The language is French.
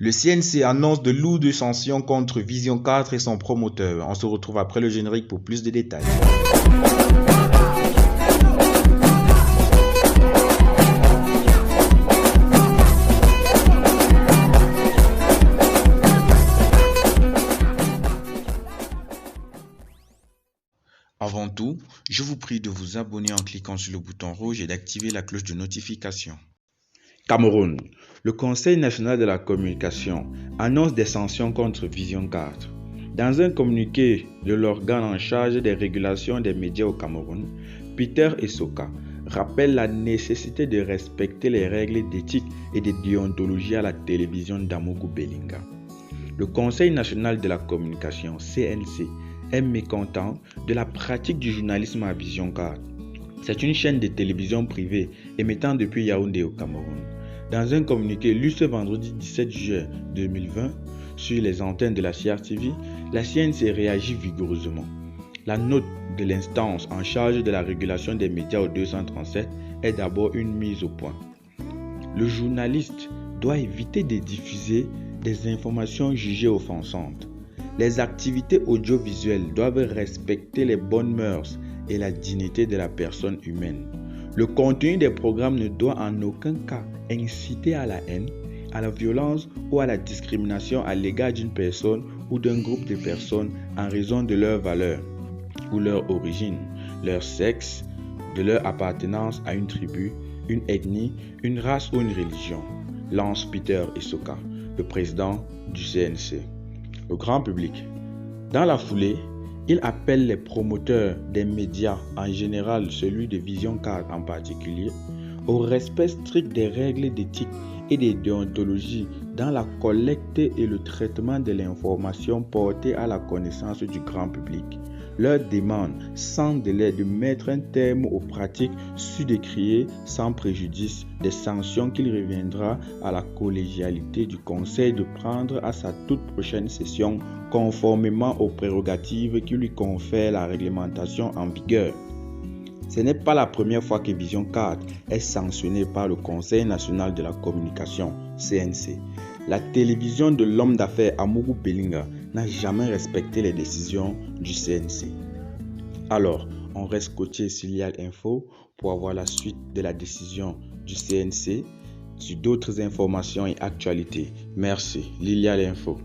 Le CNC annonce de lourdes sanctions contre Vision 4 et son promoteur. On se retrouve après le générique pour plus de détails. Avant tout, je vous prie de vous abonner en cliquant sur le bouton rouge et d'activer la cloche de notification. Cameroun. Le Conseil national de la communication annonce des sanctions contre Vision 4. Dans un communiqué de l'organe en charge des régulations des médias au Cameroun, Peter Essoka rappelle la nécessité de respecter les règles d'éthique et de déontologie à la télévision d'Amougou Belinga. Le Conseil national de la communication, CNC, est mécontent de la pratique du journalisme à Vision 4. C'est une chaîne de télévision privée émettant depuis Yaoundé au Cameroun. Dans un communiqué lu ce vendredi 17 juin 2020 sur les antennes de la CRTV, la CNC réagit vigoureusement. La note de l'instance en charge de la régulation des médias au 237 est d'abord une mise au point. Le journaliste doit éviter de diffuser des informations jugées offensantes. Les activités audiovisuelles doivent respecter les bonnes mœurs et la dignité de la personne humaine. Le contenu des programmes ne doit en aucun cas inciter à la haine, à la violence ou à la discrimination à l'égard d'une personne ou d'un groupe de personnes en raison de leurs valeurs ou leur origine, leur sexe, de leur appartenance à une tribu, une ethnie, une race ou une religion. Lance Peter Essoka, le président du CNC. Au grand public. Dans la foulée, il appelle les promoteurs des médias, en général celui de Vision 4 en particulier, au respect strict des règles d'éthique et de déontologie dans la collecte et le traitement de l'information portée à la connaissance du grand public. Leur demande sans délai de mettre un terme aux pratiques sous-décriées sans préjudice des sanctions qu'il reviendra à la collégialité du Conseil de prendre à sa toute prochaine session conformément aux prérogatives qui lui confèrent la réglementation en vigueur. Ce n'est pas la première fois que Vision 4 est sanctionnée par le Conseil national de la communication, CNC. La télévision de l'homme d'affaires Amougou Belinga n'a jamais respecté les décisions du CNC. Alors, on reste scotché sur Lilial Info pour avoir la suite de la décision du CNC sur d'autres informations et actualités. Merci, Lilial Info.